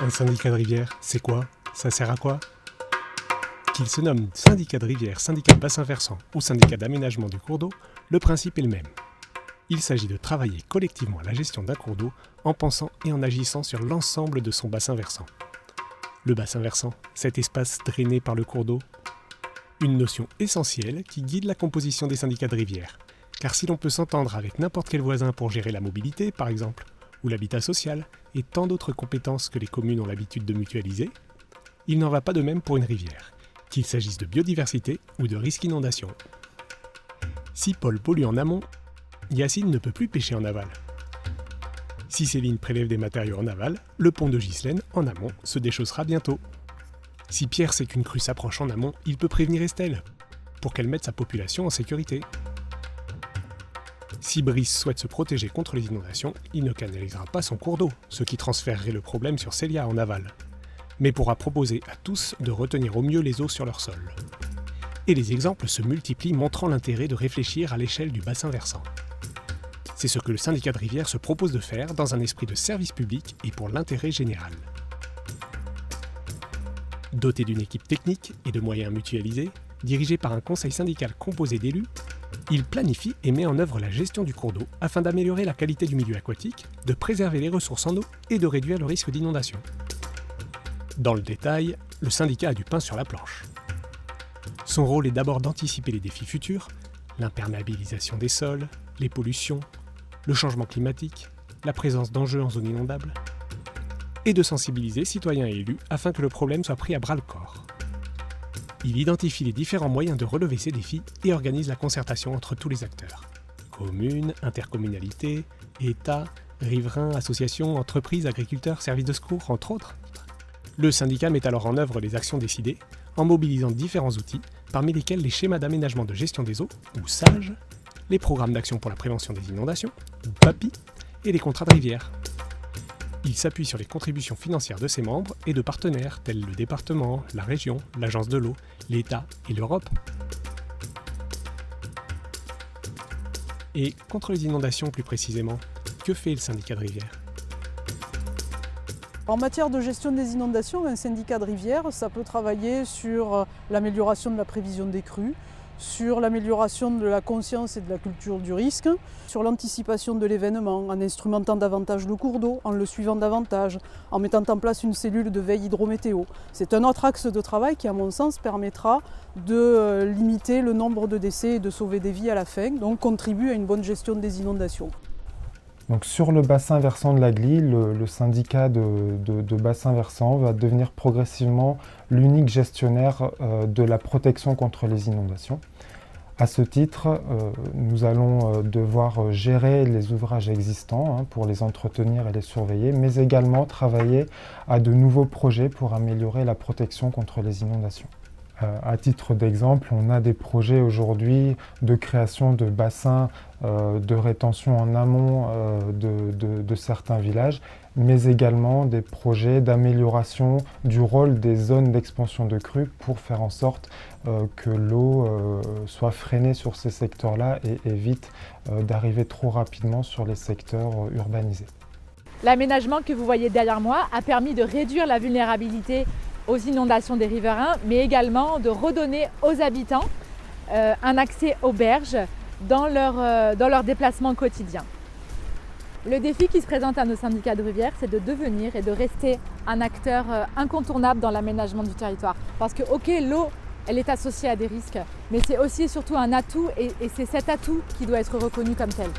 Un syndicat de rivière, c'est quoi? Ça sert à quoi? Qu'il se nomme syndicat de rivière, syndicat de bassin versant ou syndicat d'aménagement du cours d'eau, le principe est le même. Il s'agit de travailler collectivement à la gestion d'un cours d'eau en pensant et en agissant sur l'ensemble de son bassin versant. Le bassin versant, cet espace drainé par le cours d'eau, une notion essentielle qui guide la composition des syndicats de rivière. Car si l'on peut s'entendre avec n'importe quel voisin pour gérer la mobilité, par exemple, ou l'habitat social, et tant d'autres compétences que les communes ont l'habitude de mutualiser, il n'en va pas de même pour une rivière, qu'il s'agisse de biodiversité ou de risque d'inondation. Si Paul pollue en amont, Yacine ne peut plus pêcher en aval. Si Céline prélève des matériaux en aval, le pont de Ghislaine, en amont, se déchaussera bientôt. Si Pierre sait qu'une crue s'approche en amont, il peut prévenir Estelle, pour qu'elle mette sa population en sécurité. Si Brice souhaite se protéger contre les inondations, il ne canalisera pas son cours d'eau, ce qui transférerait le problème sur Célia en aval, mais pourra proposer à tous de retenir au mieux les eaux sur leur sol. Et les exemples se multiplient montrant l'intérêt de réfléchir à l'échelle du bassin versant. C'est ce que le syndicat de rivière se propose de faire dans un esprit de service public et pour l'intérêt général. Doté d'une équipe technique et de moyens mutualisés, dirigé par un conseil syndical composé d'élus, il planifie et met en œuvre la gestion du cours d'eau afin d'améliorer la qualité du milieu aquatique, de préserver les ressources en eau et de réduire le risque d'inondation. Dans le détail, le syndicat a du pain sur la planche. Son rôle est d'abord d'anticiper les défis futurs, l'imperméabilisation des sols, les pollutions, le changement climatique, la présence d'enjeux en zone inondable, et de sensibiliser citoyens et élus afin que le problème soit pris à bras-le-corps. Il identifie les différents moyens de relever ces défis et organise la concertation entre tous les acteurs. Communes, intercommunalités, État, riverains, associations, entreprises, agriculteurs, services de secours, entre autres. Le syndicat met alors en œuvre les actions décidées en mobilisant différents outils, parmi lesquels les schémas d'aménagement de gestion des eaux, ou SAGE, les programmes d'action pour la prévention des inondations, ou PAPI, et les contrats de rivière. Il s'appuie sur les contributions financières de ses membres et de partenaires tels le département, la région, l'agence de l'eau, l'État et l'Europe. Et contre les inondations plus précisément, que fait le syndicat de rivière? En matière de gestion des inondations, un syndicat de rivière, ça peut travailler sur l'amélioration de la prévision des crues, sur l'amélioration de la conscience et de la culture du risque, sur l'anticipation de l'événement, en instrumentant davantage le cours d'eau, en le suivant davantage, en mettant en place une cellule de veille hydrométéo. C'est un autre axe de travail qui, à mon sens, permettra de limiter le nombre de décès et de sauver des vies à la fin, donc contribue à une bonne gestion des inondations. Donc sur le bassin versant de la Glie, le syndicat de bassin versant va devenir progressivement l'unique gestionnaire de la protection contre les inondations. À ce titre, nous allons devoir gérer les ouvrages existants pour les entretenir et les surveiller, mais également travailler à de nouveaux projets pour améliorer la protection contre les inondations. À titre d'exemple, on a des projets aujourd'hui de création de bassins de rétention en amont de certains villages, mais également des projets d'amélioration du rôle des zones d'expansion de crues pour faire en sorte que l'eau soit freinée sur ces secteurs-là et évite d'arriver trop rapidement sur les secteurs urbanisés. L'aménagement que vous voyez derrière moi a permis de réduire la vulnérabilité aux inondations des riverains, mais également de redonner aux habitants un accès aux berges dans leur déplacement quotidien. Le défi qui se présente à nos syndicats de rivière, c'est de devenir et de rester un acteur incontournable dans l'aménagement du territoire. Parce que, ok, l'eau, elle est associée à des risques, mais c'est aussi et surtout un atout, et c'est cet atout qui doit être reconnu comme tel.